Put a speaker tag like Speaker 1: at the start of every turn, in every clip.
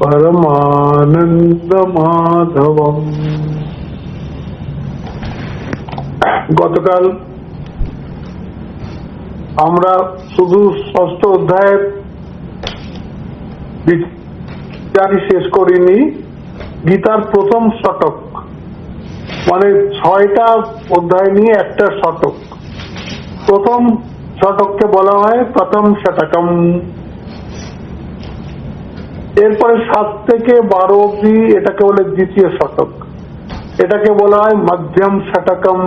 Speaker 1: পরমানন্দ মাধবম। গতকাল আমরা শুধু ষষ্ঠ অধ্যায়ের বিচারই শেষ করিনি, গীতার প্রথম শতক, মানে 6টা অধ্যায় নিয়ে একটা শতক। প্রথম শতককে বলা হয় প্রথম শতকম। এরপরে 7 থেকে 12 অব্দি এটাকে বলে দ্বিতীয় শতক, এটাকে বলা হয় মধ্যম শতকম।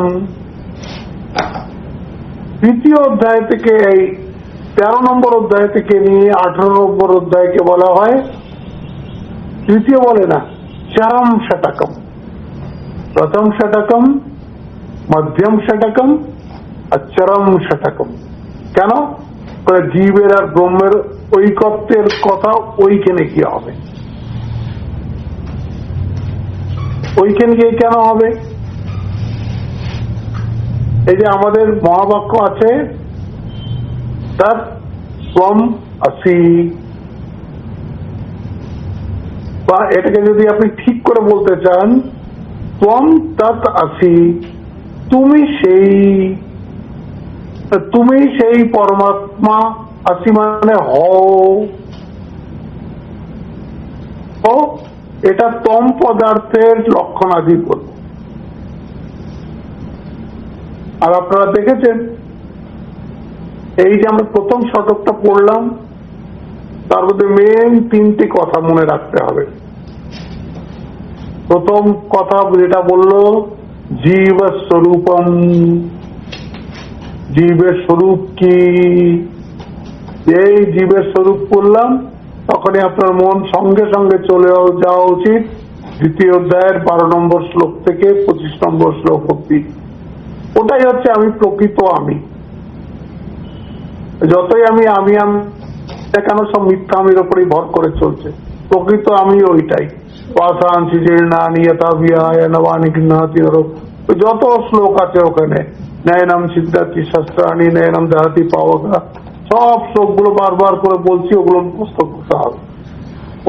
Speaker 1: দ্বিতীয় অধ্যায় থেকে এই 13 নম্বর অধ্যায় থেকে নিয়ে 18 নম্বর অধ্যায়কে বলা হয়, তৃতীয় বলে না, চরম শতকম। প্রথম শতকম, মধ্যম শতকম আর চরম শতকম। কেন? জীবের আর ব্রহ্মের ঐকত্বের কথা ওইখানে কি হবে, ওইখানে গিয়ে কেন হবে? এই যে আমাদের মহাবাক্য আছে, তৎ ত্বম আসি, বা এটাকে যদি আপনি ঠিক করে বলতে চান, ত্বম তৎ আসি, তুমি সেই পরমাত্মা। আসি মানে হও। এটা তম পদার্থের লক্ষণাদি বলব। আর আপনারা দেখেছেন, এই যে আমরা প্রথম শতকটা পড়লাম, তার মধ্যে মেন 3টি কথা মনে রাখতে হবে। প্রথম কথা যেটা বলল, জীব স্বরূপম, জীবের স্বরূপ কি। এই জীবের স্বরূপ করলাম, তখনই আপনার মন সঙ্গে সঙ্গে চলে যাওয়া উচিত দ্বিতীয় অধ্যায়ের 12 নম্বর শ্লোক থেকে 25 নম্বর শ্লোক অব্দি। ওটাই হচ্ছে আমি প্রকৃত আমি। যতই আমি কেন সব মিথ্যা আমির ওপরই ভর করে চলছে, প্রকৃত আমি ওইটাই। পাশাংশি জীর্ণানি যথা বিহায় নবানি গৃহ্ণাতি, যত শ্লোক আছে ওখানে, নয়নম সিদ্ধাতি শস্ত্রাণি নয়নম দহতি পাবকা, সব শ্লোকগুলো বারবার করে বলছি, ওগুলো মুখস্থ করতে হবে।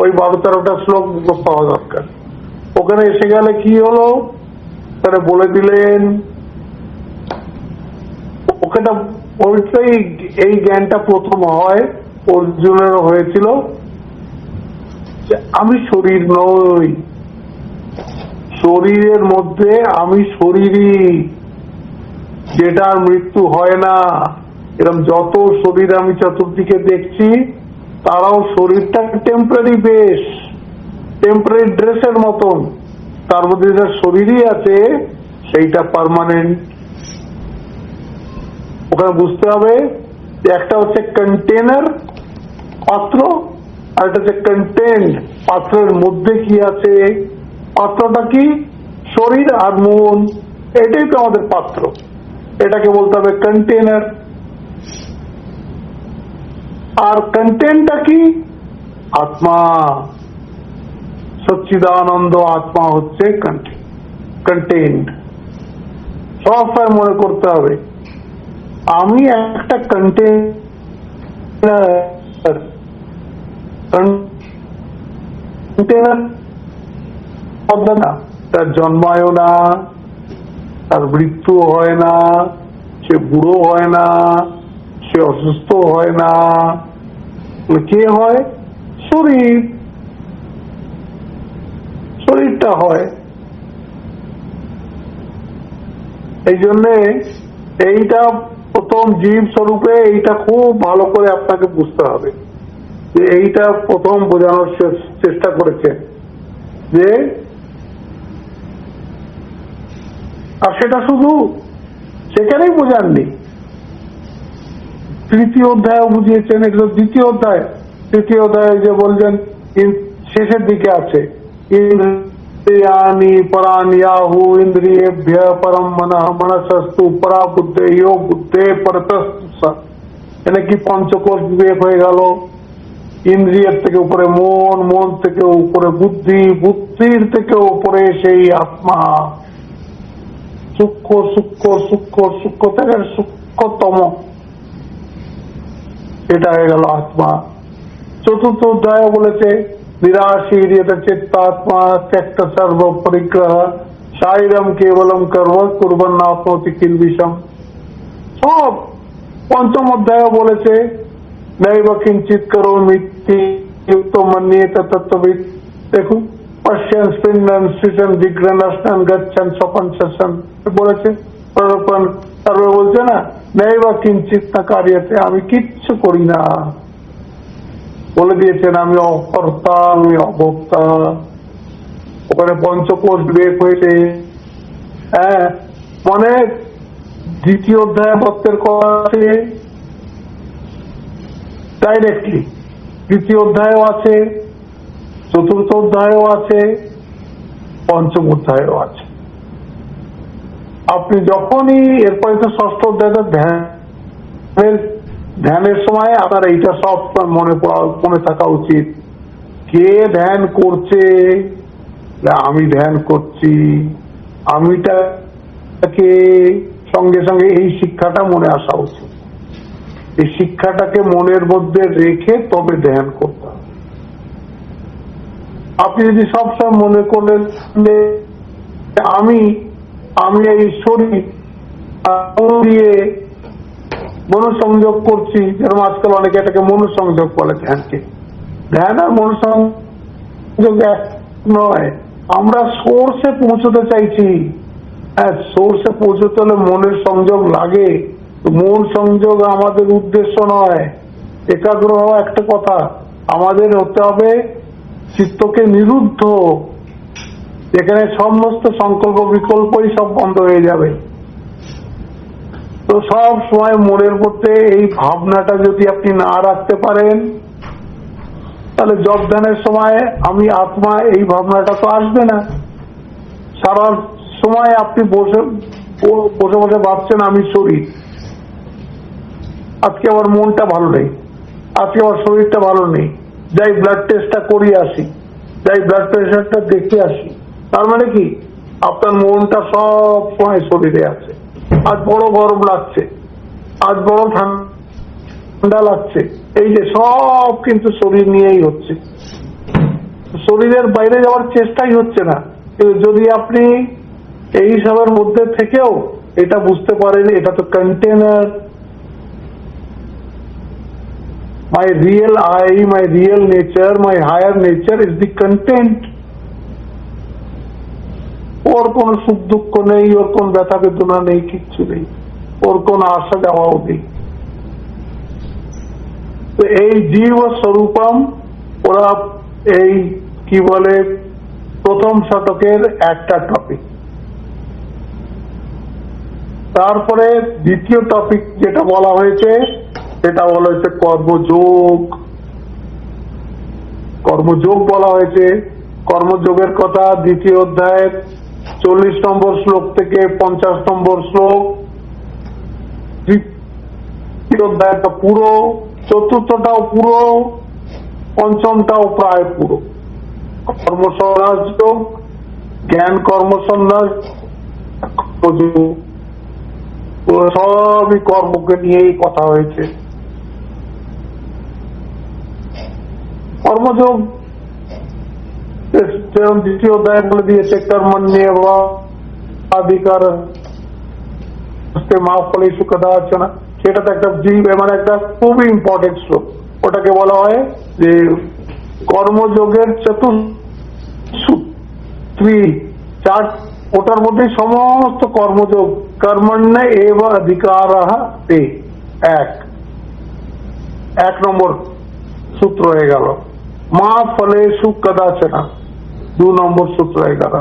Speaker 1: ওই 12-13টা শ্লোক মুখস্থ হওয়া দরকার। ওখানে এসে গেলে কি হলো, তারা বলে দিলেন, ওখানে বলতেই এই জ্ঞানটা প্রথম হয়, অর্জুনেরও হয়েছিল, যে আমি শরীর নই, শরীরের মধ্যে আমি শরীরই, যেটার মৃত্যু হয় না। এরকম যত শরীর আমি চতুর্দিকে দেখছি, তারাও শরীরটা টেম্পোরারি বেশ, টেম্পোরারি ড্রেসের মতন, তার মধ্যে যেটা শরীরই আছে সেইটা পার্মানেন্ট। ওখানে বুঝতে হবে একটা হচ্ছে কন্টেনার, পাত্র, আর এটা হচ্ছে কন্টেন্ট, পাত্রের মধ্যে কি আছে। পাত্রটা কি? শরীর আর মন, এটাই তো আমাদের পাত্র, এটাকে বলতে হবে কন্টেনার। আর কন্টেন্টটা কি? আত্মা, সচ্চিদানন্দ আত্মা হচ্ছে কন্টেন্ট। সবসময় মনে করতে হবে আমি একটা কন্টেনার। তার জন্মায়ও না, তার মৃত্যু হয় না, সে বুড়ো হয় না, সে অসুস্থ হয় না। কে হয়? শরীর, শরীরটা হয়। এই জন্যে এইটা প্রথম জীব স্বরূপে এইটা খুব ভালো করে আপনাকে বুঝতে হবে, যে এইটা প্রথম বোঝানোর চেষ্টা করেছে, যে আর সেটা শুধু সেখানেই বোঝাননি, তৃতীয় অধ্যায় বুঝিয়েছেন। এগুলো দ্বিতীয় অধ্যায়, তৃতীয় অধ্যায় যে বলছেন শেষের দিকে আছে, ইন্দ্রিয়ানি পরানিয়াহু ইন্দ্রিয়েভ্য পরম মনঃ মনসস্তু পরা বুদ্ধে ইয়ো বুদ্ধে পরতস্তু। এটা কি পঞ্চকোষ বিবেক হয়ে গেল। ইন্দ্রিয়ের থেকে উপরে মন, মন থেকে উপরে বুদ্ধি, বুদ্ধির থেকে উপরে সেই আত্মা, সূক্ষ্ম সূক্ষ্ম সূক্ষ্ম সূক্ষ্ম থেকে সূক্ষ্মতম, এটা হয়ে গেল আত্মা। চতুর্থ অধ্যায় বলেছে निराशीर्यत चित्तात्मा त्यक्त सर्व परिग्रह साइरम केवलम कर्म कुर्बन्नाप्नोति किल्बिषम। সব পঞ্চম অধ্যায় বলেছে নৈব কিঞ্চিত করোমিতি যুক্ত মন্যেত তত্ত্ববিদ। দেখুন পশ্যন স্পিন্নন সৃজন জিঘ্রণস্নন গচ্ছন স্বপন শসন বলেছে, প্ররূপণ সর্বে বলছে না নৈব কিঞ্চিত না কার্যতে, আমি কিচ্ছু করি না। বলে দিয়েছেন আমি অকর্তা, আমি অভোক্তা। ওখানে পঞ্চকোষ বিবেক হয়েছে। হ্যাঁ, মানে দ্বিতীয় অধ্যায় তত্ত্বের কথা আছে ডাইরেক্টলি, তৃতীয় অধ্যায়ও আছে, চতুর্থ অধ্যায়ও আছে, পঞ্চম অধ্যায়ও আছে। আপনি যখনই এরপরে তো ষষ্ঠ অধ্যায়টা ধ্যানের সময় আপনার এইটা সব মনে থাকা উচিত। কে ধ্যান করছে? আমি ধ্যান করছি। আমিটাকে সঙ্গে সঙ্গে এই শিক্ষাটা মনে আসা উচিত। এই শিক্ষাটাকে মনের মধ্যে রেখে তবে ধ্যান করতে হবে। আপনি যদি সবসময় মনে করলেন আমি এই শরীর দিয়ে মনোসংযোগ করছি, যেরকম আজকাল অনেকে এটাকে মনোসংযোগ বলে ধ্যানকে। ধ্যান আর মনোসংযোগ এক নয়। আমরা সোর্সে পৌঁছতে চাইছি। হ্যাঁ, সোর্সে পৌঁছতে হলে মনের সংযোগ লাগে। মন সংযোগ আমাদের উদ্দেশ্য নয়। একাগ্র হওয়া একটা কথা, আমাদের হতে হবে চিত্তকে নিরুদ্ধ, যেখানে সমস্ত সংকল্প বিকল্পই সব বন্ধ হয়ে যাবে। তো সব সময় মনের মধ্যে এই ভাবনাটা যদি আপনি না রাখতে পারেন, তাহলে জপ ধ্যানের সময় আমি আত্মা এই ভাবনাটা তো আসবে না। সারা সময় আপনি বসে বসে ভাবছেন আমি শরীর, আজকে আমার মনটা ভালো নেই, আজকে আমার শরীরটা ভালো নেই, যাই ব্লাড টেস্টটা করিয়ে আসি, যাই ব্লাড প্রেশারটা দেখে আসি। তার মানে কি আপনার মনটা সব সময় শরীরে আছে। আজ বড় গরম লাগছে, আজ বড় ঠান্ডা লাগছে, এই যে সব কিন্তু শরীর নিয়েই হচ্ছে। শরীরের বাইরে যাওয়ার চেষ্টাই হচ্ছে না। যদি আপনি এই সবের মধ্যে থেকেও এটা বুঝতে পারেন এটা তো container, my real I, my real nature, my higher nature is the content. ওর কোন সুখ দুঃখ নেই, ওর কোন ব্যথা বেদনা নেই, কিচ্ছু নেই, ওর কোন আসা যাওয়াও নেই। তো এই জীব স্বরূপম ওরা এই কি বলে প্রথম শতকের একটা টপিক। তারপরে দ্বিতীয় টপিক যেটা বলা হয়েছে সেটা বলা হয়েছে কর্মযোগ। কর্মযোগ বলা হয়েছে। কর্মযোগের কথা দ্বিতীয় অধ্যায়ের 40 নম্বর শ্লোক থেকে 50 নম্বর শ্লোক, তৃতীয় অধ্যায়টা পুরো, চতুর্থটাও পুরো, পঞ্চমটাও প্রায় পুরো। কর্মসন্ন্যাস যোগ, জ্ঞান কর্মসন্ন্যাস, সবই কর্মকে নিয়েই কথা হয়েছে। কর্মযোগ যেরকম দ্বিতীয় অধ্যায় বলে দিয়েছে কর্মণ্যেবাধিকার মা ফলে সুখদা আছে না, সেটা তো একটা জীব মানে একটা খুবই ইম্পর্টেন্ট শ্লোক। ওটাকে বলা হয় যে কর্মযোগের চতুর্থী চার, ওটার মধ্যে সমস্ত কর্মযোগ কর্মণ্য এব অধিকার এক নম্বর সূত্র হয়ে গেল। মা ফলে সুখ কদাচনা 2 নম্বর সূত্র হয়ে গেল।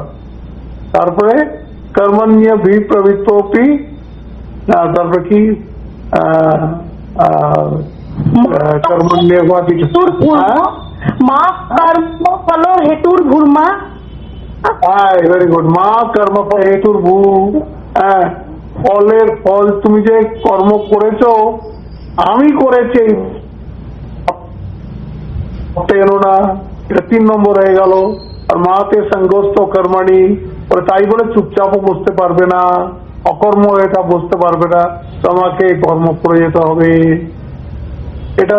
Speaker 1: তারপরে কর্মণ্য ভি প্রবৃত্তপি, তারপরে কি কর্মণ্য
Speaker 2: মা কর্ম ফল হেতুর ভূর্মা।
Speaker 1: Very good. মা কর্ম ফল হেতুর ভূ, ফলের ফল তুমি যে কর্ম করেছো আমি করেছি এলো না, এটা 3 নম্বর হয়ে গেল। আর মাতে সংগস্ত কর্মাণী, তাই বলে চুপচাপও বসতে পারবে না, অকর্ম এটা বসতে পারবে না, তোমাকে কর্ম করে যেতে হবে। এটা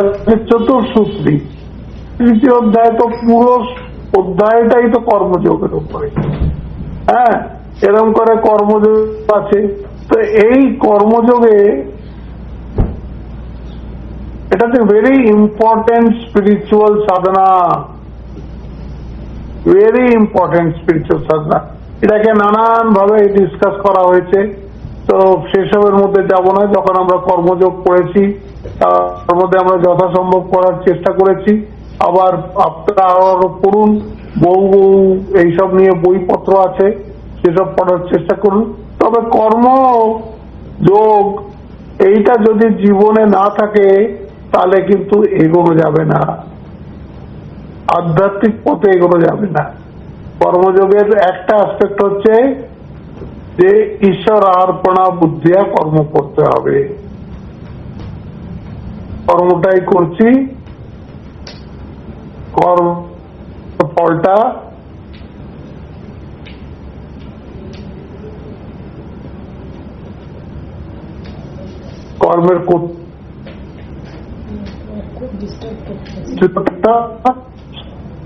Speaker 1: চতুর্সূত্রী। তৃতীয় অধ্যায় তো পুরো অধ্যায়টাই তো কর্মযোগের উপরে। হ্যাঁ, এরকম করে কর্মযোগ আছে। তো এই কর্মযোগে এটা তো ভেরি ইম্পর্টেন্ট স্পিরিচুয়াল সাধনা, ভেরি ইম্পর্টেন্ট স্পিরিচুয়াল সাধনা। এটাকে নানান ভাবে ডিসকাস করা হয়েছে, তো সেসবের মধ্যে যাব না। যখন আমরা কর্মযোগ করেছি তার মধ্যে আমরা যথাসম্ভব করার চেষ্টা করেছি। আবার আপনারা আরো পড়ুন, বহু এইসব নিয়ে বইপত্র আছে, সেসব পড়ার চেষ্টা করুন। তবে কর্ম যোগ এইটা যদি জীবনে না থাকে তাহলে কিন্তু এগোনো যাবে না, আধ্যাত্মিক পথে এগোনো যাবে না। কর্মযোগের একটা অ্যাসপেক্ট হচ্ছে যে ঈশ্বর অর্পণা বুদ্ধিয়া কর্ম করতে হবে। কর্মটাই করছি, কর্ম ফলটা কর্মের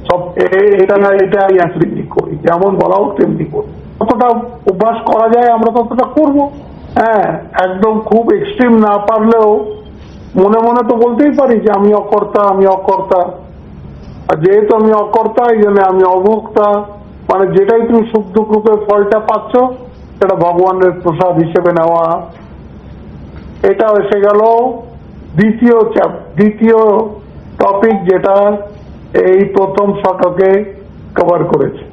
Speaker 1: সব এটা না এটা করি, যেমন বলা হোক তেমনি করি। কতটা অভ্যাস করা যায় আমরা ততটা করবো। হ্যাঁ, একদম খুব এক্সট্রিম না পারলেও মনে মনে তো বলতেই পারি যে আমি অকর্তা, আমি অকর্তা। আর যেহেতু আমি অকর্তা এই জন্য আমি অভোক্তা, মানে যেটাই তুমি সুখ দুঃখ রূপে ফলটা পাচ্ছ সেটা ভগবানের প্রসাদ হিসেবে নেওয়া। এটা এসে গেল দ্বিতীয় টপিক, যেটা এই প্রথম শতকে কভার করেছে।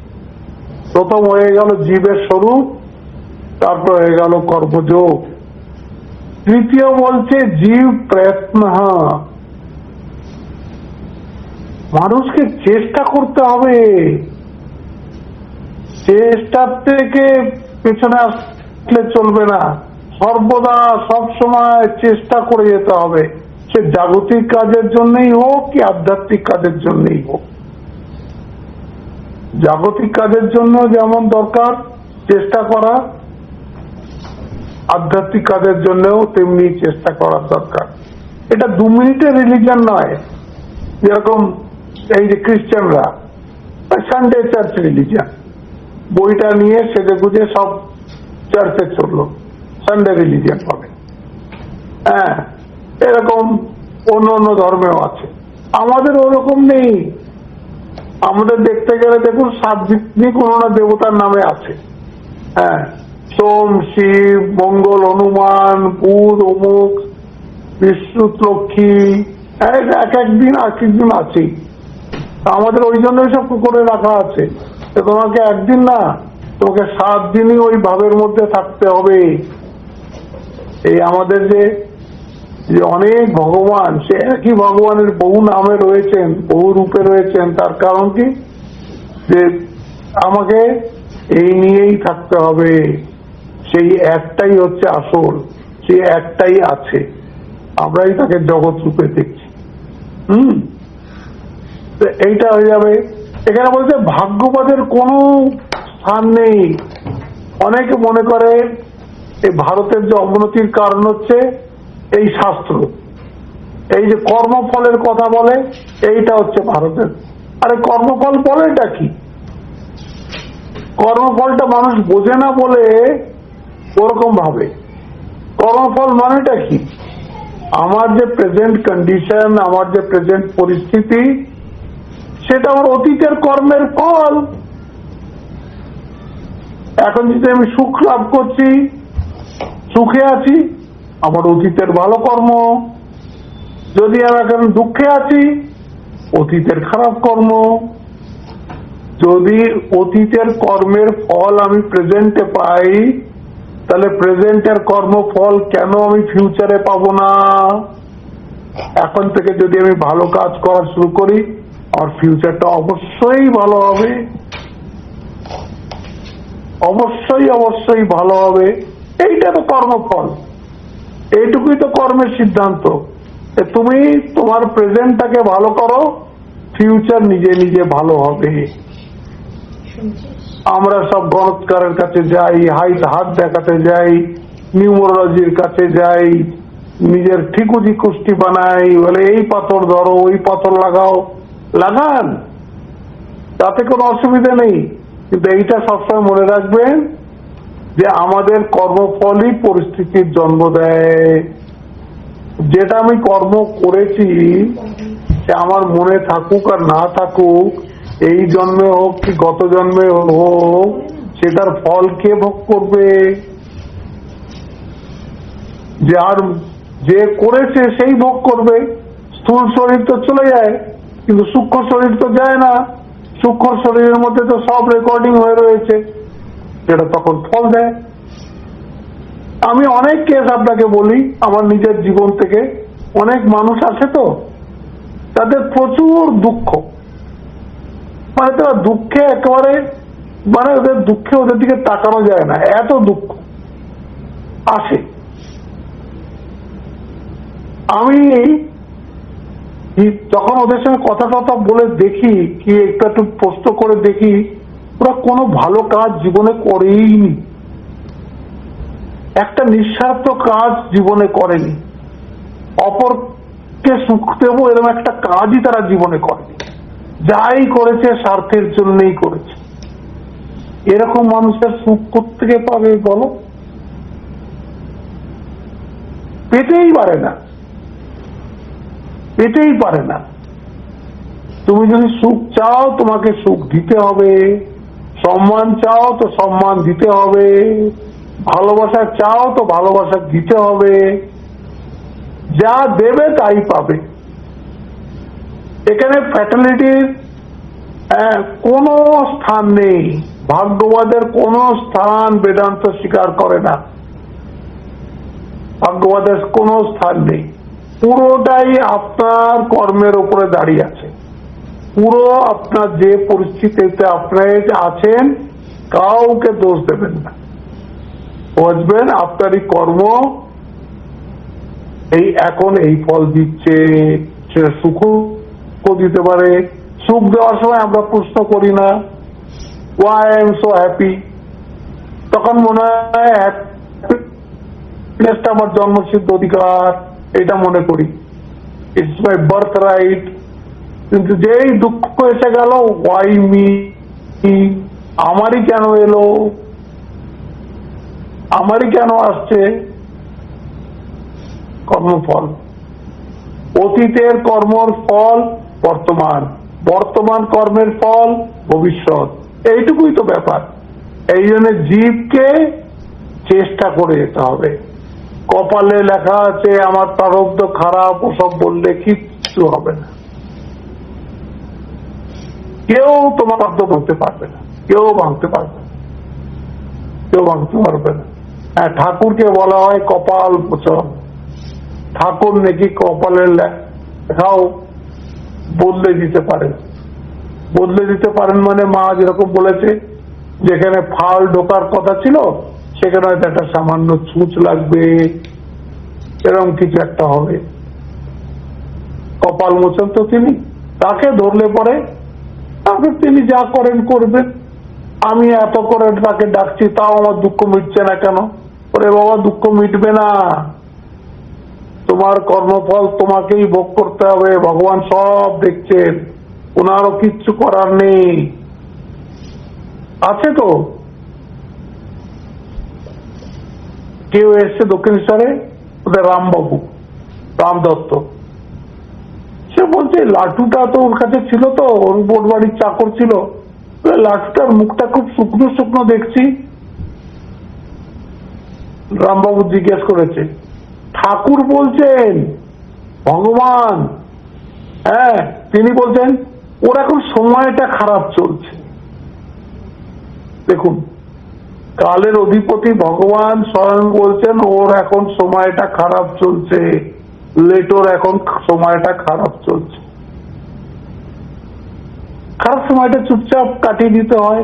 Speaker 1: প্রথম হয়ে গেল জীবের স্বরূপ, তারপর হয়ে গেল কর্মযোগ। তৃতীয় বলছে জীব প্রয়ত্ন। মানুষকে চেষ্টা করতে হবে, চেষ্টার থেকে পেছনে আসলে চলবে না। সর্বদা সব সময় চেষ্টা করে যেতে হবে, সে জাগতিক কাজের জন্যই হোক কি আধ্যাত্মিক কাজের জন্যই হোক। জাগতিক কাজের জন্য যেমন দরকার চেষ্টা করা, আধ্যাত্মিক কাজের জন্যও তেমনি চেষ্টা করার দরকার। এটা 2 মিনিটের রিলিজিয়ন নয়, যেরকম এই যে খ্রিস্টানরা সানডে চার্চ রিলিজিয়ন, বইটা নিয়ে সেজে গুজে সব চার্চে চললো, সানডে রিলিজিয়ন হবে। হ্যাঁ, এরকম অন্য অন্য ধর্মেও আছে, আমাদের ওরকম নেই। আমাদের দেখতে গেলে দেখুন 7 দিনই কোন না দেবতার নামে আছে। হ্যাঁ, সোম, শিব, মঙ্গল, হনুমান, বুধ, অমুক, বিষ্ণু, লক্ষ্মী, এক একদিন দিন আছেই। আমাদের ওই জন্যই সব করে রাখা আছে। তোমাকে একদিন না, তোমাকে 7 দিনই ওই ভাবের মধ্যে থাকতে হবে। এই আমাদের যে অনেক ভগবান, সে একই ভগবানের বহু নামে রয়েছেন, বহু রূপে রয়েছেন। তার কারণ কি, যে আমাকে এই নিয়েই থাকতে হবে। সেই একটাই হচ্ছে আসল, সেই একটাই আছে, আমরাই তাকে জগৎ রূপে দেখছি। এইটা হয়ে যাবে। এখানে বলছে ভাগ্যবাদের কোনো স্থান নেই। অনেকে মনে করে এই ভারতের যে অবনতির কারণ হচ্ছে এই শাস্ত্র, এই যে কর্মফলের কথা বলে, এইটা হচ্ছে ভারতের। আরে কর্মফল বলেটা কি? কর্মফলটা মানুষ বোঝে না বলে ওরকম ভাবে। কর্মফল মানেটা কি? আমার যে প্রেজেন্ট কন্ডিশন, আমার যে প্রেজেন্ট পরিস্থিতি, সেটা আমার অতীতের কর্মের ফল। এখন যদি আমি সুখ লাভ করছি, সুখে আছি, আমার অতীতের ভালো কর্ম। যদি আমি এখন দুঃখে আছি, অতীতের খারাপ কর্ম। যদি অতীতের কর্মের ফল আমি প্রেজেন্টে পাই, তাহলে প্রেজেন্টের কর্মফল কেন আমি ফিউচারে পাবো না? এখন থেকে যদি আমি ভালো কাজ করা শুরু করি, আমার ফিউচারটা অবশ্যই ভালো হবে, অবশ্যই অবশ্যই ভালো হবে। এইটা তো কর্মফল, এইটুকুই তো কর্মের সিদ্ধান্ত। তুমি তোমার প্রেজেন্টটাকে ভালো করো, ফিউচার নিজে নিজে ভালো হবে। আমরা সব গণৎকারের কাছে যাই, হাত দেখাতে যাই, নিউমোরোলজির কাছে যাই, নিজের ঠিকুজি কুষ্টি বানাই, বলে এই পাথর ধরো, ওই পাথর লাগাও। লাগান, তাতে কোনো অসুবিধা নেই। কিন্তু এইটা সবসময় মনে রাখবেন যে আমাদের কর্মফলই পরিস্থিতির জন্ম দেয়। যেটা আমি কর্ম করেছি সে আমার মনে থাকুক আর না থাকুক, এই জন্মে হোক কি গত জন্মে হোক, সেটার ফল কে ভোগ করবে? যে করেছে সেই ভোগ করবে। স্থূল শরীর তো চলে যায়, কিন্তু সূক্ষ্ম শরীর তো যায় না। সূক্ষ্ম শরীরের মধ্যে তো সব রেকর্ডিং হয়ে রয়েছে, সেটা তখন ফল দেয়। আমি অনেক কেস আপনাকে বলি আমার নিজের জীবন থেকে। অনেক মানুষ আছে তো, তাদের প্রচুর দুঃখ, মানে তারা দুঃখে একেবারে, মানে ওদের দুঃখে ওদের দিকে তাকানো যায় না, এত দুঃখ আসে। আমি যখন ওদের সঙ্গে কথা টথা বলে দেখি, কি একটু প্রশ্ন করে দেখি, ওরা কোনো ভালো কাজ জীবনে করেইনি, একটা নিঃস্বার্থ কাজ জীবনে করেনি, অপরকে সুখ দেবো এরকম একটা কাজই তারা জীবনে করেনি। যাই করেছে স্বার্থের জন্যই করেছে। এরকম মানুষের সুখ কোত্থেকে পাবে বলো? পেতেই পারে না, পেতেই পারে না। তুমি যদি সুখ চাও তোমাকে সুখ দিতে হবে, সম্মান চাও তো সম্মান দিতে হবে, ভালোবাসা চাও তো ভালোবাসা দিতে হবে। যা দেবে তাই পাবে। এখানে ফ্যাটালিটির কোনো স্থান নেই, ভাগ্যবাদের কোনো স্থান বেদান্ত স্বীকার করে না। ভাগ্যবাদের কোনো স্থান নেই, পুরোটাই আপনার কর্মের উপরে দাঁড়িয়ে আছে। পুরো আপনার যে পরিস্থিতিতে আপনার আছেন, কাউকে দোষ দেবেন না। বুঝবেন আপনারই কর্ম এই এখন এই ফল দিচ্ছে। সেটা সুখও দিতে পারে। সুখ দেওয়ার সময় আমরা প্রশ্ন করি না why I am so happy, তখন মনে হয় হ্যাপিনেসটা আমার জন্মসিদ্ধ অধিকার, এটা মনে করি, ইটস মাই বার্থ রাইট। কিন্তু যেই দুঃখ এসে গেল, why me, আমারই কেন এলো, আমারই কেন আসছে? কর্মফল, অতীতের কর্মের ফল বর্তমান, বর্তমান কর্মের ফল ভবিষ্যৎ, এইটুকুই তো ব্যাপার। এই জন্য জীবকে চেষ্টা করে যেতে হবে। কপালে লেখা আছে আমার প্রারব্ধ খারাপ, ওসব বললে কিচ্ছু হবে না। কেউ তোমার প্রারব্ধ ভাঙতে পারবে না, কেউ ভাঙতে পারবে না, কেউ ভাঙতে পারবে না। হ্যাঁ, ঠাকুরকে বলা হয় কপাল মোচন। ঠাকুর নাকি কপালের লেখাও বদলে দিতে পারেন। বদলে দিতে পারেন মানে মা যেরকম বলেছে, যেখানে ফাল ঢোকার কথা ছিল সেখানে হয়তো একটা সামান্য ছুঁচ লাগবে, এরকম কিছু একটা হবে। কপাল মোচন তো তিনি, তাকে ধরলে পরে তাকে তিনি যা করেন করবেন। আমি এত করে তাকে ডাকছি, তাও আমার দুঃখ মিটছে না কেন? ওরে বাবা, দুঃখ মিটবে না, তোমার কর্মফল তোমাকেই ভোগ করতে হবে। ভগবান সব দেখছেন, ওনারও কিচ্ছু করার নেই। আছে তো, কেউ এসছে দক্ষিণেশ্বরে, ওদের রামবাবু, রাম দত্ত, সে বলছে লাটুটা তো ওর কাছে ছিল, তো ওর বোট বাড়ির চাকর ছিল, লাটুটার মুখটা খুব শুকনো শুকনো দেখছি। রামবাবু জিজ্ঞেস করেছে, ঠাকুর বলছেন ভগবান, হ্যাঁ, তিনি বলছেন ওর এখন সময়টা খারাপ চলছে। দেখুন, কালের অধিপতি ভগবান স্বয়ং বলছেন ওর এখন সময়টা খারাপ চলছে, লেটোর এখন সময়টা খারাপ চলছে। খারাপ সময়টা চুপচাপ কাটিয়ে দিতে হয়,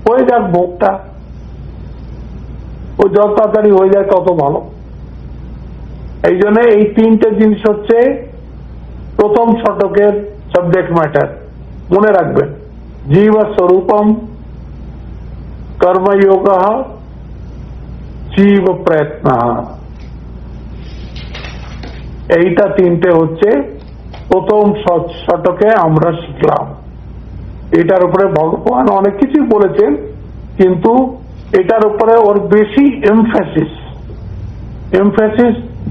Speaker 1: হয়ে যাক ভোগটা, ও যত তাড়াতাড়ি হয়ে যায় তত ভালো। এই জন্য এই তিনটে জিনিস হচ্ছে প্রথম শতকের সাবজেক্ট ম্যাটার। মনে রাখবেন, জীব স্বরূপম, কর্মযোগ, জীব প্রয়ত্ন, এইটা তিনটে হচ্ছে প্রথম শতকে আমরা শিখলাম। এটার উপরে ভগবান অনেক কিছুই বলেছেন, কিন্তু এটার উপরে ওর বেশি এমফ্যাসিস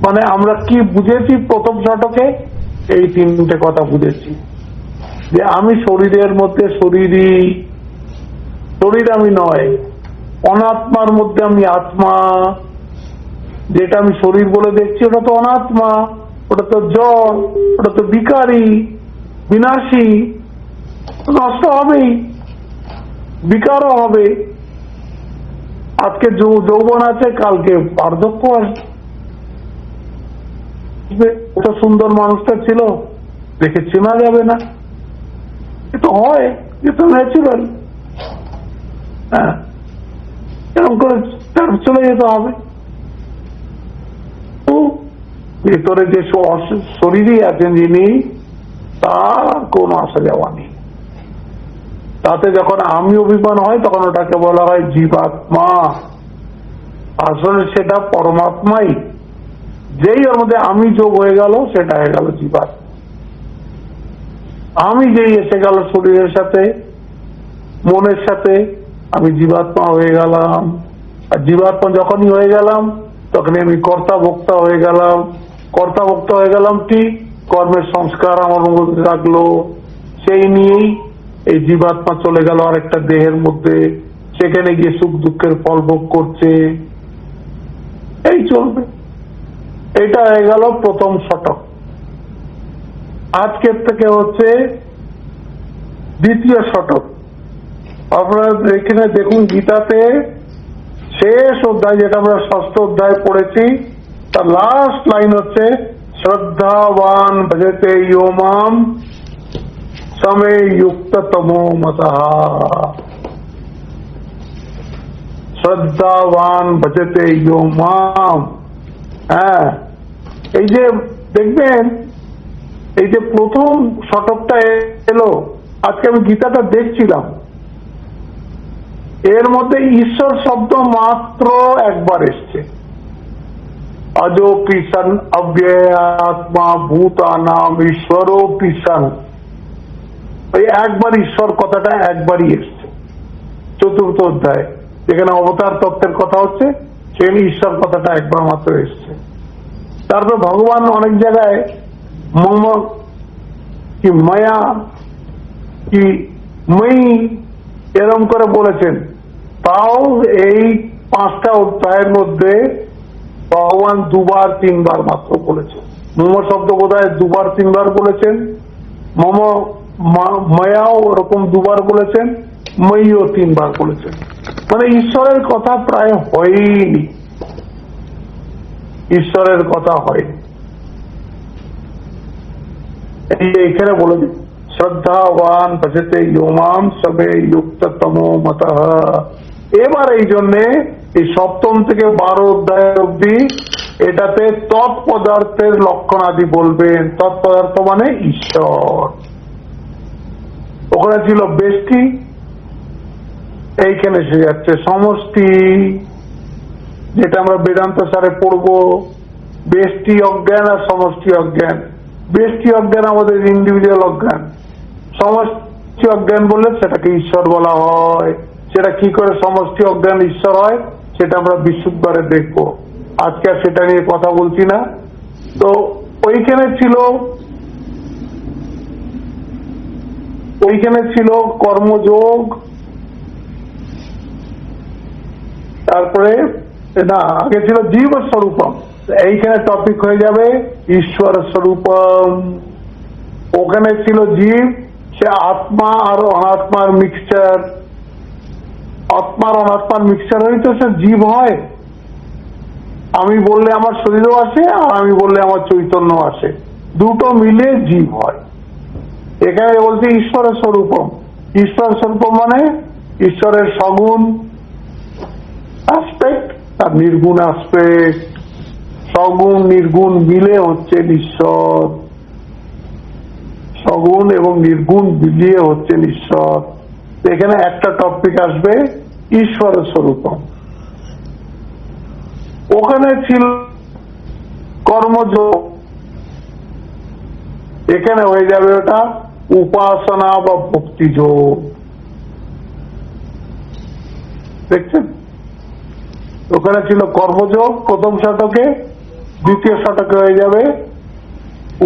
Speaker 1: মানে আমরা কি বুঝেছি প্রথম শতকে, এই তিনটে কথা বুঝেছি যে আমি শরীরের মধ্যে শরীর আমি নয়, অনাত্মার মধ্যে আমি আত্মা। যেটা আমি শরীর বলে দেখছি ওটা তো অনাত্মা, ওটা তো জড়, ওটা তো বিকারী, বিনাশী, নষ্ট হবেই, বিকারও হবে। আজকে যৌবন আছে, কালকে বার্ধক্য আসবে। কত সুন্দর মানুষটা ছিল, দেখে চেনা যাবে না। এ তো হয়, এ তো ন্যাচুরাল। হ্যাঁ, এরকম করে চলে যেতে হবে। ভেতরে যে শরীরই আছেন যিনি, তার কোনো আসা যাওয়া নেই। তাতে যখন আমি অভিমান হয় তখন ওটাকে বলা হয় জীবাত্মা। আসলে সেটা পরমাত্মাই। যেই ওর মধ্যে আমি যোগ হয়ে গেল, সেটা হয়ে গেল জীবাত্মা। আমি যেই এসে গেল শরীরের সাথে, মনের সাথে, আমি জীবাত্মা হয়ে গেলাম। আর জীবাত্মা যখনই হয়ে গেলাম, তখনই আমি কর্তা ভোক্তা হয়ে গেলাম। কর্তা ভোক্তা হয়ে গেলাম কি, কর্মের সংস্কার আমার মধ্যে রাখলো, সেই নিয়েই এই জীবাত্মা চলে গেল আরেকটা দেহের মধ্যে, সেখানে গিয়ে সুখ দুঃখের ফল ভোগ করছে। এই চলবে। এটা হয়ে গেল প্রথম শতক। আজকের থেকে হচ্ছে দ্বিতীয় শতক। আপনারা এখানে দেখুন, গীতাতে শেষ অধ্যায়, যেটা আমরা ষষ্ঠ অধ্যায় পড়েছি, তার লাস্ট লাইন হচ্ছে শ্রদ্ধাবান ভজতে ইয়ো মাম সমে যুক্ততমো মতঃ। শ্রদ্ধাবান ভজতে ইয়ো মাম। হ্যাঁ, এই যে দেখবেন, এই যে প্রথম শতকটা এলো, আজকে আমি গীতাটা দেখছিলাম, এর মধ্যে ঈশ্বর শব্দ মাত্র একবার এসছে। অজোপি সন অব্যয়াত্মা ভূতানাম ঈশ্বরোপি সন। ওই একবার ঈশ্বর কথাটা একবারই এসছে চতুর্থ অধ্যায়, যেখানে অবতার তত্ত্বের কথা হচ্ছে, সেখানে ঈশ্বর কথাটা একবার মাত্র এসছে। তারপর ভগবান অনেক জায়গায় মম কি মায়া কি মই এরম করে বলেছেন। তাও এই 5টা অধ্যায়ের মধ্যে ভগবান 2-3 মাত্র বলেছেন। মম শব্দ বোধহয় 2-3 বলেছেন, মম মায়াও ওরকম 2 বলেছেন, মইও 3 বলেছেন। মানে ঈশ্বরের কথা প্রায় হয়নি, ঈশ্বরের কথা হয়নি। এখানে বলে দিন, শ্রদ্ধাবান ভজতে ইয়ো মাম সবে যুক্ততমো মতঃ। এবার এই জন্যে এই 7ম থেকে 12 অধ্যায় অব্দি এটাতে তৎপদার্থের লক্ষণ আদি বলবেন। তৎপদার্থ মানে ঈশ্বর। ওখানে ছিল ব্যষ্টি, এইখানে এসে যাচ্ছে সমষ্টি, যেটা আমরা বেদান্ত সারে পড়বো। ব্যষ্টি অজ্ঞান আর সমষ্টি অজ্ঞান। ব্যষ্টি অজ্ঞান আমাদের ইন্ডিভিজুয়াল অজ্ঞান, সমষ্টি অজ্ঞান বললে সেটাকে ঈশ্বর বলা হয়। সেটা কি করে সমষ্টি অজ্ঞান ঈশ্বর হয়, সেটা আমরা বিশুদ্ধভাবে দেখবো। আজকে আর সেটা নিয়ে কথা বলছি না। তো ওইখানে ছিল কর্মযোগ, তারপরে না, আগে ছিল জীব স্বরূপম। এইখানে টপিক হয়ে যাবে ঈশ্বর স্বরূপম। ওখানে ছিল জীব, সে আত্মা আর অনাত্মার মিক্সচার। আত্মার অনাত্মার মিক্সচার হয়ে তো সে জীব হয়। আমি বললে আমার শরীরও আসে, আর আমি বললে আমার চৈতন্য আসে, দুটো মিলে জীব হয়। এখানে বলছে ঈশ্বরের স্বরূপম। ঈশ্বর স্বরূপম মানে ঈশ্বরের সগুণ অ্যাসপেক্ট আর নির্গুণ অ্যাসপেক্ট। সগুণ নির্গুণ মিলে হচ্ছে ঈশ্বর, সগুণ এবং নির্গুণ মিলিয়ে হচ্ছে ঈশ্বর। এখানে একটা টপিক আসবে ঈশ্বরের স্বরূপম। ওখানে ছিল কর্মযোগ। এখানে হয়ে যাবে ওটা উপাসনা বা ভক্তি যোগ। দেখছেন, ওখানে ছিল কর্মযোগ প্রথম শতকে, দ্বিতীয় শতকে হয়ে যাবে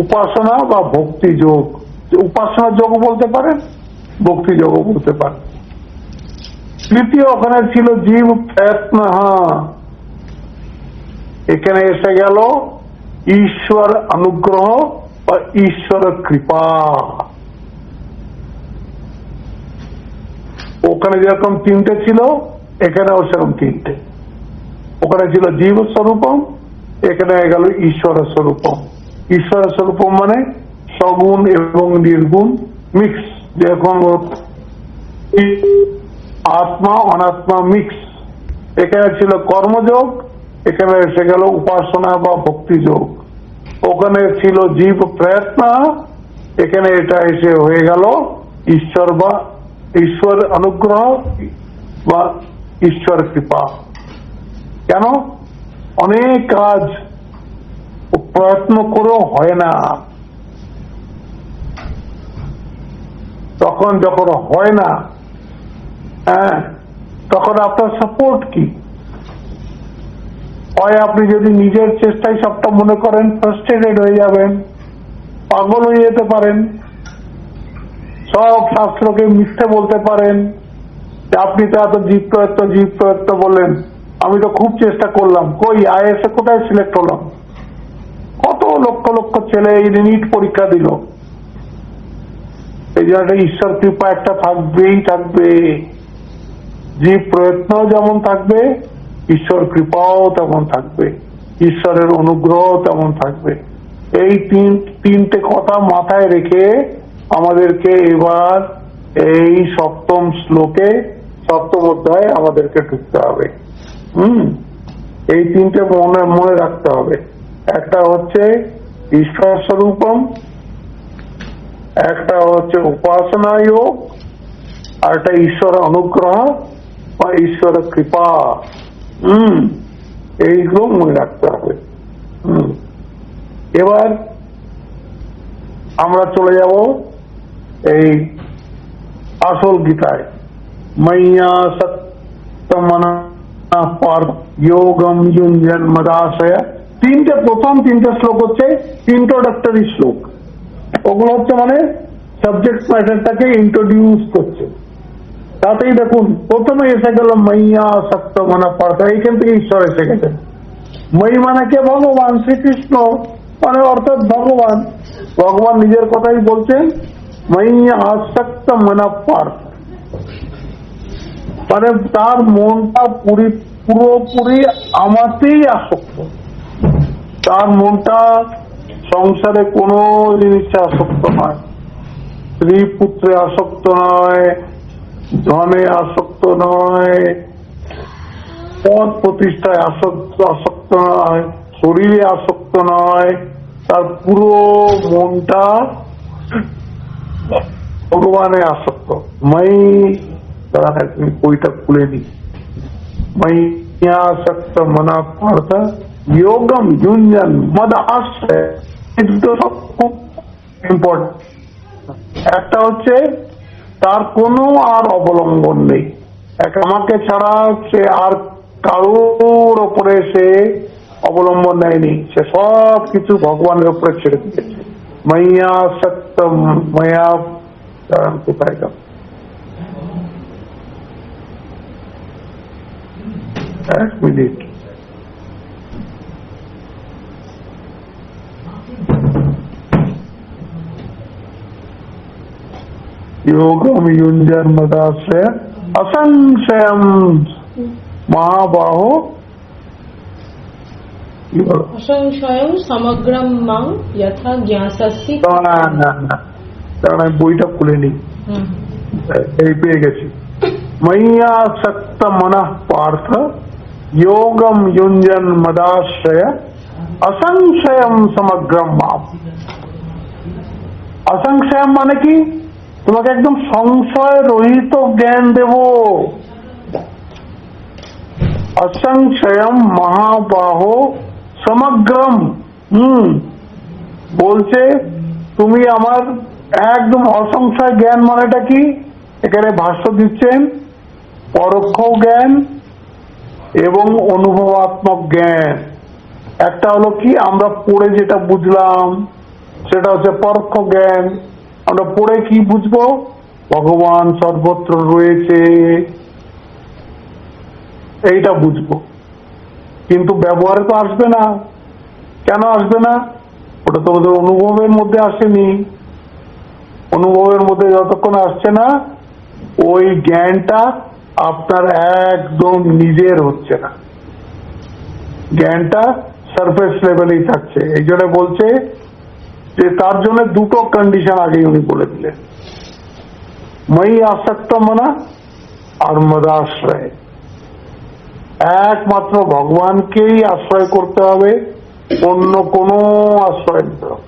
Speaker 1: উপাসনা বা ভক্তি যোগ। উপাসনা যোগ বলতে পারেন, ভক্তি যোগ বলতে পারেন। তৃতীয় ওখানে ছিল জীব প্রয়ত্ন, এখানে এসে গেল ঈশ্বর অনুগ্রহ বা ঈশ্বর কৃপা। ওখানে যেরকম তিনটে ছিল এখানেও সেরকম তিনটে। ওখানে ছিল জীব স্বরূপম, এখানে হয়ে গেল ঈশ্বর স্বরূপম। ঈশ্বর স্বরূপম মানে সগুণ এবং নির্গুণ মিক্স, যেরকম আত্মা অনাত্মা মিক্স। এখানে ছিল কর্মযোগ, এখানে এসে গেল উপাসনা বা ভক্তি যোগ। ওখানে ছিল জীব প্রয়ত্ন, এখানে এটা এসে হয়ে গেল ঈশ্বর বা ঈশ্বর অনুগ্রহ বা ঈশ্বর কৃপা। কেন? অনেক কাজ প্রয়ত্ন করেও হয় না, তখন যখন হয় না, তখন আপনার সাপোর্ট কি হয়? আপনি যদি নিজের চেষ্টায় সবটা মনে করেন, ফ্রাস্ট্রেটেড হয়ে যাবেন, পাগল হয়ে যেতে পারেন, সব শাস্ত্রকে মিথ্যে বলতে পারেন যে আপনি তো এত জীব প্রয়ত্ন বললেন, আমি তো খুব চেষ্টা করলাম, কই আইএসএ কোথায় সিলেক্ট হলাম? কত লক্ষ লক্ষ ছেলে এই নিট পরীক্ষা দিল। এই জন্য ঈশ্বর কৃপা একটা থাকবেই থাকবে, জীব প্রয়ত্ন যেমন থাকবে, ঈশ্বর কৃপাও তেমন থাকবে, ঈশ্বরের অনুগ্রহ তেমন থাকবে। এই তিনটে কথা মাথায় রেখে আমাদেরকে এবার এই সপ্তম শ্লোকে, সপ্তম অধ্যায়ে আমাদেরকে ঢুকতে হবে। এই তিনটে মনে রাখতে হবে। একটা হচ্ছে ঈশ্বর স্বরূপম, একটা হচ্ছে উপাসনা যোগ, আর একটা ঈশ্বর অনুগ্রহ বা ঈশ্বর কৃপা। এইগুলো মনে রাখতে হবে। এবার আমরা চলে যাব এই আসল গীতায়। ময়্যা সক্তমনা পার্থ যোগম যুঞ্জন মদাশয়। প্রথম তিনটে শ্লোক হচ্ছে ইন্ট্রোডাক্টরি শ্লোক। ওগুলো হচ্ছে মানে সাবজেক্ট ম্যাটারটাকে ইন্ট্রোডিউস করছে। তাতেই দেখুন প্রথমে এসে গেল ময়্যা সক্তমনা পার্থ, এইখান থেকে ঈশ্বর এসে গেছেন। মই মানে কে? ভগবান শ্রীকৃষ্ণ, মানে অর্থাৎ ভগবান। ভগবান নিজের কথাই বলছেন, ময়্যা আসক্ত মনা পার্থ, মানে তার মনটা পুরোপুরি আমাতেই আসক্ত। তার মনটা সংসারে কোনো জিনিসে আসক্ত নয়, স্ত্রী পুত্রে আসক্ত নয়, ধনে আসক্ত নয়, পদ প্রতিষ্ঠায় আসক্ত নয়, শরীরে আসক্ত নয়। তার পুরো মনটা ভগবানে আসক্ত। বইটা খুলে নি। ময়্যাসক্ত মনা পার্থ যোগম যুঞ্জন মদ আশ্রয়। এই দুটো সব খুব ইম্পর্টেন্ট। একটা হচ্ছে তার কোনো আর অবলম্বন নেই, আমাকে ছাড়া সে আর কারোর ওপরে সে অবলম্বন নেয়নি, সে সব কিছু ভগবানের উপরে ছেড়ে দিয়েছে। ময়্যা সত্য ময়া কোথায় গেল? এক মিনিট। योगम युंजन मदाश्रय असंशयम महाबाहो
Speaker 3: असंशयम समग्रम मां यथा ज्ञासासि।
Speaker 1: না বইটা খুলে নি, এই পেয়ে গেছি। ময়্যাসক্ত মনঃ পার্থ যোগম युञ्जन मदाश्रय असंशयम समग्रम मां। असंशयम মানে কি? তোমাকে একদম সংশয় রহিত জ্ঞান দেব। असंशयम महाबाहो समग्रम। বলছে তুমি আমার একদম অসংশয় জ্ঞান মানেটা কি? এখানে ভাষ্য দিচ্ছেন পরোক্ষ জ্ঞান এবং অনুভবাত্মক জ্ঞান। একটা হলো কি, আমরা পড়ে যেটা বুঝলাম সেটা হচ্ছে পরোক্ষ জ্ঞান। আমরা পড়ে কি বুঝবো? ভগবান সর্বত্র রয়েছে, এইটা বুঝবো। কিন্তু ব্যবহারে তো আসবে না। কেন আসবে না? ওটা তো ওদের অনুভবের মধ্যে আসেনি। অনুভবের মধ্যে যতক্ষণ আসছে না, ওই জ্ঞানটা আপনার একদম নিজের হচ্ছে না, জ্ঞানটা সারফেস লেভেলেই থাকছে। এই জন্য বলছে যে তার জন্য দুটো কন্ডিশন আগেই উনি বলে দিলেন, মই আসক্ত মনা আর মদাশ্রয়। একমাত্র ভগবানকেই আশ্রয় করতে হবে, অন্য কোনো আশ্রয় নিতে হবে,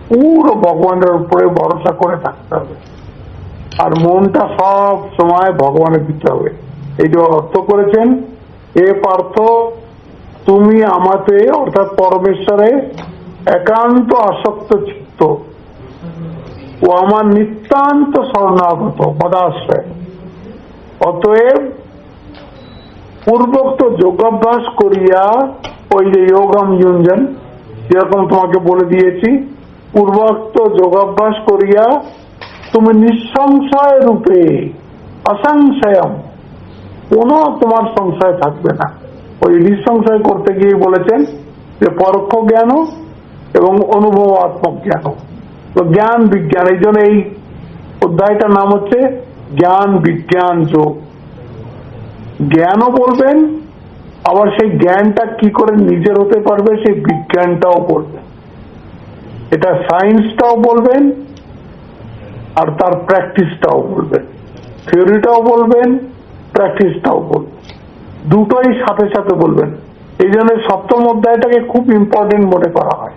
Speaker 1: পুরো ভগবানের উপরে ভরসা করে থাকতে হবে, আর মনটা সব সময় ভগবানের দিতে হবে। এই যে অর্থ করেছেন, এ পার্থ তুমি আমাতে অর্থাৎ পরমেশ্বরে একান্ত আসক্ত চিত্ত ও আমার নিতান্ত শরণাগত পদাশ্রয়। অতএব পূর্বোক্ত যোগাভ্যাস করিয়া, ওই যে যোগম যুঞ্জন যেরকম তোমাকে বলে দিয়েছি, পূর্বোক্ত যোগাভ্যাস করিয়া তুমি নিঃসংশয় রূপে অসংশয়ম, কোনো তোমার সংশয় থাকবে না। ওই নিঃসংশয় করতে গিয়ে বলেছেন যে পরোক্ষ জ্ঞান এবং অনুভবাত্মক জ্ঞান, তো জ্ঞান বিজ্ঞান। এই জন্য এই অধ্যায়টার নাম হচ্ছে জ্ঞান বিজ্ঞান যোগ। জ্ঞানও বলবেন, আবার সেই জ্ঞানটা কি করে নিজের হতে পারবে সেই বিজ্ঞানটাও বলবেন। এটা সায়েন্সটাও বলবেন আর তার প্র্যাকটিসটাও বলবেন, থিওরিটাও বলবেন, প্র্যাকটিসটাও বলবেন, দুটোই সাথে সাথে বলবেন। এই জন্য সপ্তম অধ্যায়টাকে খুব ইম্পর্টেন্ট মনে করা হয়।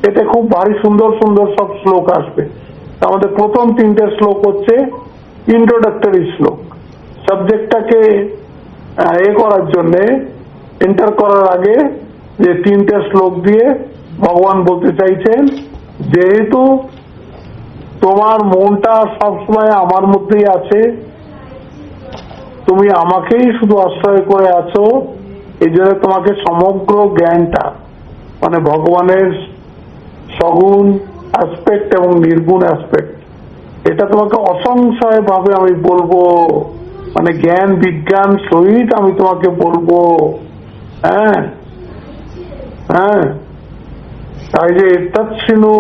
Speaker 1: এতে খুব ভারী সুন্দর সুন্দর সব শ্লোক আসবে। আমাদের প্রথম তিনটে শ্লোক হচ্ছে ইন্ট্রোডাক্টরি শ্লোক, সাবজেক্টটাকে করার জন্যে, এন্টার করার আগে যে তিনটে শ্লোক দিয়ে ভগবান বলতে চাইছেন, যেহেতু তোমার মনটা সবসময় আমার মধ্যেই আছে, তুমি আমাকেই শুধু আশ্রয় করে আছো, এই জন্য তোমাকে সমগ্র জ্ঞানটা মানে ভগবানের সগুণ অ্যাসপেক্ট এবং নির্গুণ অ্যাসপেক্ট, এটা তোমাকে অসংশয় ভাবে আমি বলবো, মানে জ্ঞান বিজ্ঞান সহিত আমি তোমাকে বলবো। হ্যাঁ হ্যাঁ, তাই যে তৎশৃণু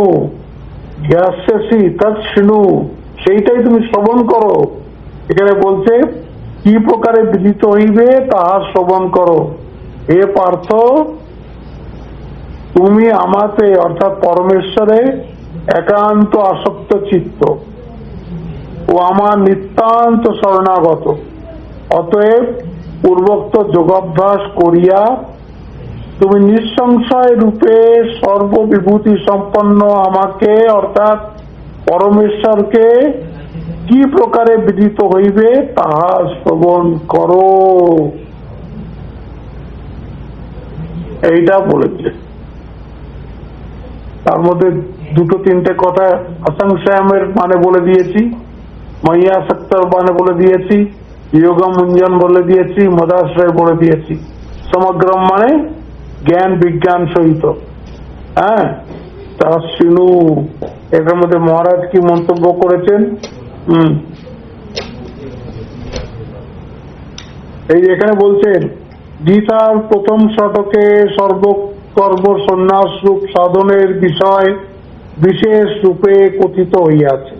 Speaker 1: জ্ঞাস্যসি তৎশৃণু, সেইটাই তুমি শ্রবণ করো। এখানে বলছে কি প্রকারে বিদিত হইবে তাহার শ্রবণ করো। হে পার্থ, তুমি আমাতে অর্থাৎ পরমেশ্বরে একান্ত আসক্ত চিত্ত ও আমার নিতান্ত শরণাগত। অতএব পূর্বোক্ত যোগাভ্যাস করিয়া তুমি নিঃসংশয় রূপে সর্ববিভূতি সম্পন্ন আমাকে অর্থাৎ পরমেশ্বরকে কি প্রকারে বিদিত হইবে তাহা শ্রবণ করো। এইটা বলেছে। তার মধ্যে দুটো তিনটে কথা অসংশয়ামের মানে বলে দিয়েছি, মহিয়াসক্তর মানে বলে দিয়েছি, যোগম মুঞ্জন বলে দিয়েছি, মদাশ্রয় বলে দিয়েছি। সমগ্রম মানে জ্ঞান বিজ্ঞান সহিত। হ্যাঁ, তা শুনু। এটার মধ্যে মহারাজ কি মন্তব্য করেছেন? এই এখানে বলছেন গীতার প্রথম শতকে সর্বকর্ম সন্ন্যাস রূপ সাধনের বিষয় বিশেষ রূপে কথিত হইয়াছে।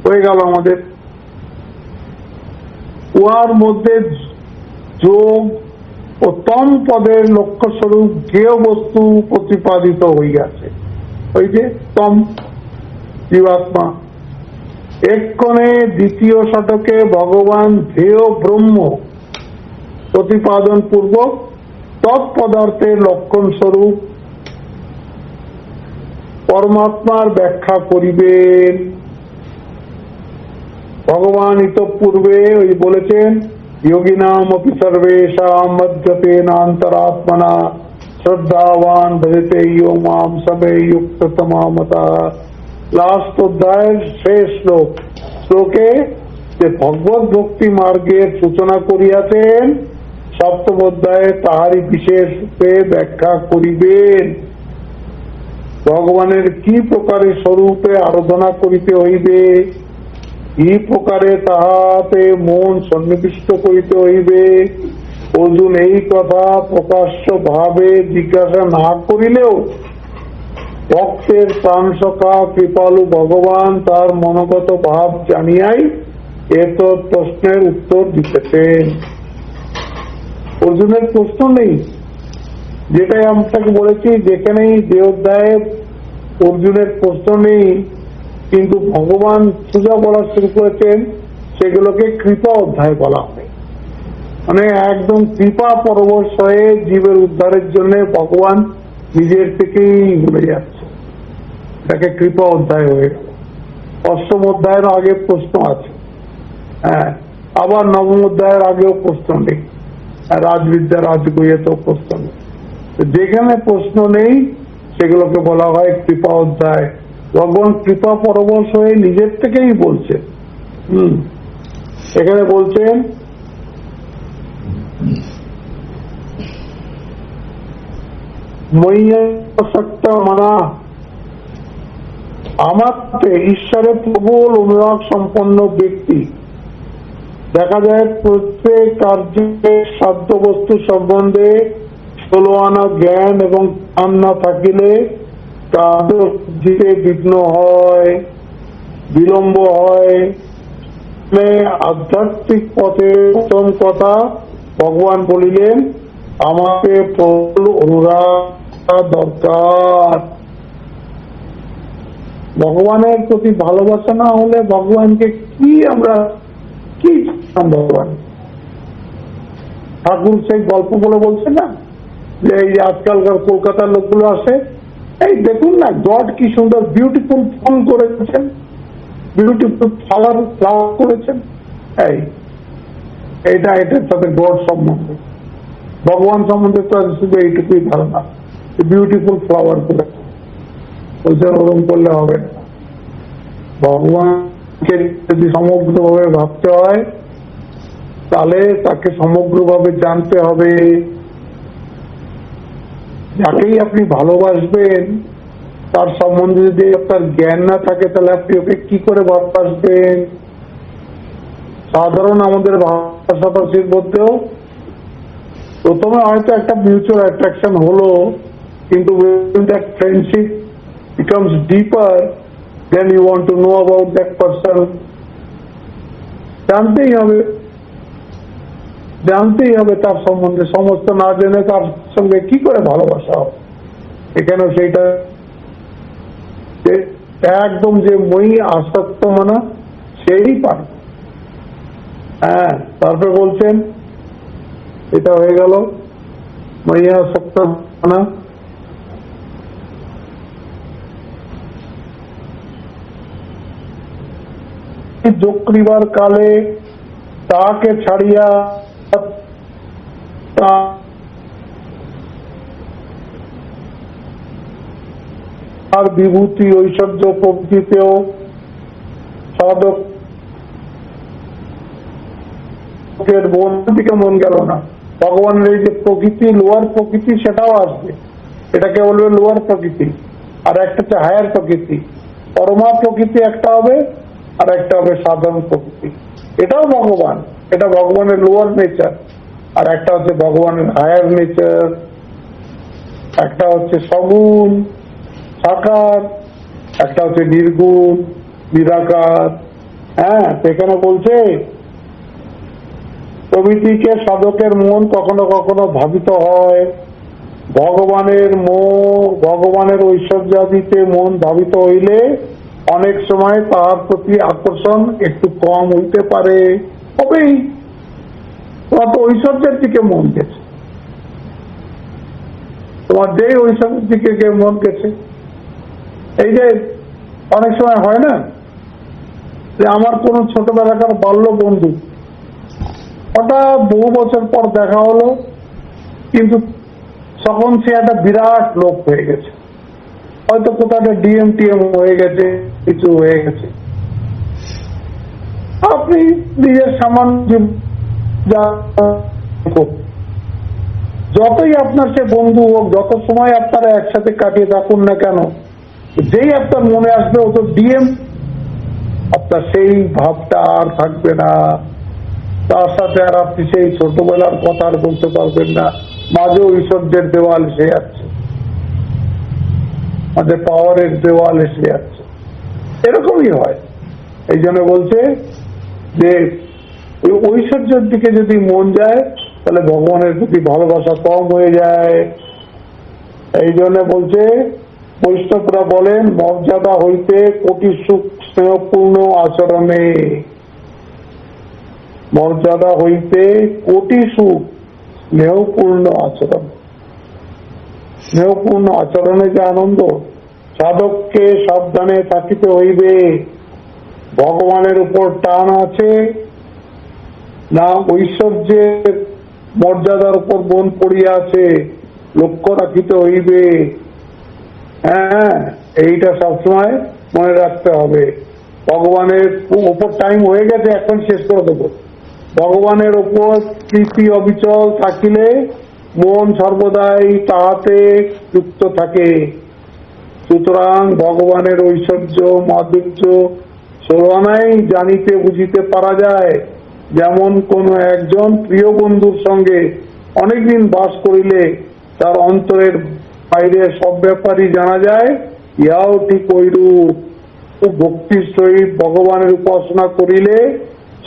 Speaker 1: হয়ে গেল আমাদের। উহার মধ্যে যোগ ও তম পদের লক্ষ্যস্বরূপ জ্ঞেয় বস্তু প্রতিপাদিত হইয়াছে। ওই যে তম জীবাত্মা। এক্ষণে দ্বিতীয় শতকে ভগবান ধ্যেয় ব্রহ্ম প্রতিপাদন পূর্বক তৎপদার্থের লক্ষণ স্বরূপ পরমাত্মার ব্যাখ্যা করিবেন। ভগবান ইতঃপূর্বে ওই বলেছেন যোগিনাম অপি সর্বেষাম মধ্যতেনান্তরাত্মনা শ্রদ্ধাবান ভজতে ইয়ো মাম সবে যুক্ততমা মতঃ লাস্ট অধ্যায়ের শেষ শ্লোকে যে ভগবত ভক্তি মার্গের সূচনা করিয়াছেন, সপ্তম অধ্যায়ে তাহারই বিশেষ রূপে ব্যাখ্যা করিবেন। ভগবানের কি প্রকারে স্বরূপে আরাধনা করিতে হইবে, কি প্রকারে তাহাতে মন সন্নিবিষ্ট করিতে হইবে, অর্জুন এই কথা প্রকাশ্য ভাবে জিজ্ঞাসা না করিলেও ভক্তের প্রাণসখা কৃপালু ভগবান তার মনোগত ভাব জানিয়াই এত প্রশ্নের উত্তর দিতেছেন। অর্জুনের প্রশ্ন নেই, যেটাই আপনাকে বলেছি, যেখানেই যে অধ্যায়ে অর্জুনের প্রশ্ন নেই, কিন্তু ভগবান পূজা বলা শুরু করেছেন, সেগুলোকে কৃপা অধ্যায় বলা হয়। মানে একদম কৃপা পরবশ হয়ে জীবের উদ্ধারের জন্য ভগবান নিজের থেকেই বলে যাচ্ছে, এটাকে কৃপা অধ্যায় হয়ে গেল। অষ্টম অধ্যায়ের আগে প্রশ্ন আছে, হ্যাঁ, আবার নবম অধ্যায়ের আগেও প্রশ্ন নেই, রাজবিদ্যা রাজগুহ্যতেও প্রশ্ন নেই। যেখানে প্রশ্ন নেই সেগুলোকে বলা হয় কৃপা অধ্যায়। ভগবান কৃপা পরবশ হয়ে নিজের থেকেই বলছে। এখানে বলছেন ময়্যাসক্ত মনা, আমাতে ঈশ্বরের প্রবল অনুরাগ সম্পন্ন ব্যক্তি। দেখা যায় প্রত্যেক কার্যের সাধ্য বস্তু সম্বন্ধে 16 আনা জ্ঞান এবং জ্ঞান না থাকিলে কার্যে বিঘ্ন হয়, বিলম্ব হয়। আধ্যাত্মিক পথে প্রথম কথা ভগবান বলিলেন, আমাকে প্রবল অনুরাগ দরকার। ভগবানের প্রতি ভালোবাসা না হলে ভগবানকে কি আমরা কি ভগবান? ঠাকুর সেই গল্প বলে বলছে না যে এই আজকালকার কলকাতার লোকগুলো আসে, এই দেখুন না গড কি সুন্দর বিউটিফুল ফুল করেছেন, বিউটিফুল ফ্লাওয়ার করেছেন। এটার সাথে গড সম্বন্ধে, ভগবান সম্বন্ধে তো শুধু এইটুকুই ধারণা, বিউটিফুল ফ্লাওয়ার করেছে, ওইটা ওরকম করলে হবে না। ভগবানকে যদি সমগ্রভাবে ভাবতে হয় তাহলে তাকে সমগ্রভাবে জানতে হবে। যাকেই আপনি ভালোবাসবেন তার সম্বন্ধে যদি আপনার জ্ঞান না থাকে তাহলে আপনি ওকে কি করে ভালোবাসবেন? সাধারণ আমাদের ভালোবাসাবাসীর মধ্যেও প্রথমে হয়তো একটা মিউচুয়াল অ্যাট্রাকশন হলো, কিন্তু when that friendship becomes deeper, then you want to know about that person. জানতেই হবে তার সম্বন্ধে, সমস্ত না জেনে তার সঙ্গে কি করে ভালোবাসা হবে। এখানেও সেইটা একদম যে মই আসক্ত মানা সেই পারে। হ্যাঁ, তারপরে বলছেন এটা হয়ে গেল মই আসক্ত মানা। যোগ করিবার কালে তাকে ছাড়িয়া আর বিভূতি ঐশ্বর্য প্রভৃতিতেও সাধকের মন দিকে মন গেল না। ভগবানের এই যে প্রকৃতি, লোয়ার প্রকৃতি, সেটাও আসবে। এটাকে বলবে লোয়ার প্রকৃতি, আর একটা হচ্ছে হায়ার প্রকৃতি। পরমা প্রকৃতি একটা হবে, আর একটা হবে সাধারণ প্রকৃতি। এটাও ভগবান, এটা ভগবানের লোয়ার নেচার, আর একটা হচ্ছে ভগবানের হায়ার নেচার। একটা হচ্ছে সগুণ সাকার, একটা হচ্ছে নির্গুণ নিরাকার। হ্যাঁ, সেখানে বলছে প্রভৃতিকে সাধকের মন কখনো কখনো ভাবিত হয়। ভগবানের ঐশ্বর্যাদিতে মন ভাবিত হইলে অনেক সময় তার প্রতি আকর্ষণ একটু কম হইতে পারে। হবেই, তোমার তো ঐশ্বর্যের দিকে মন গেছে, তোমার যেই ঐশ্বর্যের দিকে মন গেছে। এই যে অনেক সময় হয় না যে আমার কোন ছোটবেলাকার বাল্য বন্ধু হঠাৎ বহু বছর পর দেখা হলো, কিন্তু তখন সে একটা বিরাট লোক হয়ে গেছে, হয়তো কোথাও ডিএম হয়ে গেছে, কিছু হয়ে গেছে, আপনি নিজের সামান্য যতই আপনার সে বন্ধু হোক, যত সময় আপনারা একসাথে কাটিয়ে থাকুন না কেন, যেই আপনার মনে আসবে ও তো ডিএম, আপনার সেই ভাবটা আর থাকবে না। তার সাথে আর আপনি সেই ছোটবেলার কথা আর বলতে পারবেন না। মাঝে ঐশ্বর্যের দেওয়াল এসে যাচ্ছে, মাঝে পাওয়ারের দেওয়াল এসে যাচ্ছে, এরকমই হয়। এই জন্য বলছে যে ওই ঐশ্বর্যের দিকে যদি মন যায় তাহলে ভগবানের প্রতি ভালোবাসা কম হয়ে যায়। এই জন্য বলছে, বৈষ্ণবরা বলেন, মর্যাদা হইতে কোটি সুখ স্নেহপূর্ণ আচরণে, মর্যাদা হইতে কোটি সুখ স্নেহপূর্ণ আচরণ। স্নেহপূর্ণ আচরণে যে আনন্দ, সাধককে সাবধানে থাকিতে হইবে। ভগবানের উপর টান আছে না ঐশ্বর্যের মর্যাদার উপর মন পড়িয়া আছে, লক্ষ্য রাখিতে হইবে। হ্যাঁ, এইটা সবসময় মনে রাখতে হবে। ভগবানের উপর টাইম হয়ে গেছে, এখন শেষ করে দেবো। ভগবানের উপর প্রীতি অবিচল থাকিলে মন সর্বদাই তাহাতে যুক্ত থাকে। সুতরাং ভগবানের ঐশ্বর্য মাধুর্য ষোলনাই জানিতে বুঝিতে পারা যায়। যেমন কোন একজন প্রিয় বন্ধুর সঙ্গে অনেকদিন বাস করিলে তার অন্তরের বাইরের সব ব্যাপারই জানা যায়, ইহাও ঠিক ঐরূপ। ভক্তির সহিত ভগবানের উপাসনা করিলে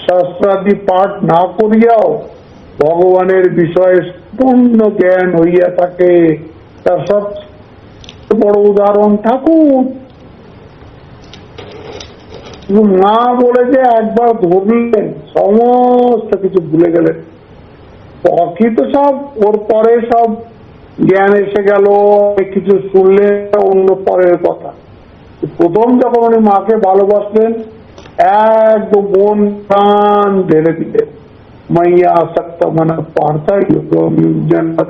Speaker 1: শাস্ত্রাদি পাঠ না করিয়াও ভগবানের বিষয়ে পূর্ণ জ্ঞান হইয়া থাকে। তার সবচেয়ে বড় উদাহরণ ঠাকুর। না বলে যে একবার ধরলেন, সমস্ত কিছু ভুলে গেলেন। বাকি তো সব ওর পরে সব জ্ঞান এসে গেল, কিছু শুনলে অন্য পরের কথা। প্রথম যখন উনি মাকে ভালোবাসলেন, একদম মন প্রাণ ঢেলে দিলেন। মাইয়া আসক্ত মানে পার্থাই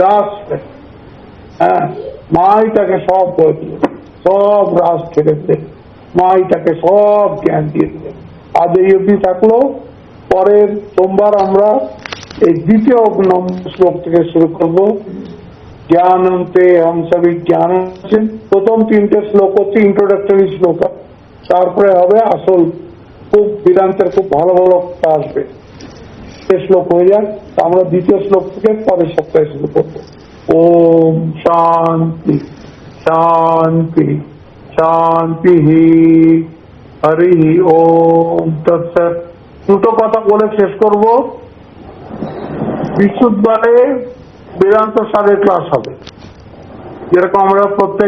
Speaker 1: দাস। হ্যাঁ, মাই তাকে সব বলে দিলেন, সব রাস ছেড়ে দিলেন, মাই তাকে সব জ্ঞান দিয়ে দিলেন। আজ এই অবধি থাকলো। পরের সোমবার আমরা এই দ্বিতীয় শ্লোক থেকে শুরু করব। জ্ঞানন্তে हम सभी জ্ঞান আছেন। প্রথম তিনটে শ্লোক হচ্ছে ইন্ট্রোডাক্টরি শ্লোক, তারপরে হবে আসল খুব বেদান্তের খুব ভালো ভালো কথা আসবে। শ্লোক হয়ে যাক, আমরা দ্বিতীয় শ্লোক থেকে পরের সপ্তাহে শুরু করবো। ওম শান্তি শান্তি শান্তি হরি ওম তৎসৎ। দুটো কথা বলে শেষ করব। বৃহস্পতিবারে বেদান্ত সারের ক্লাস হবে, যেরকম আমরা প্রত্যেক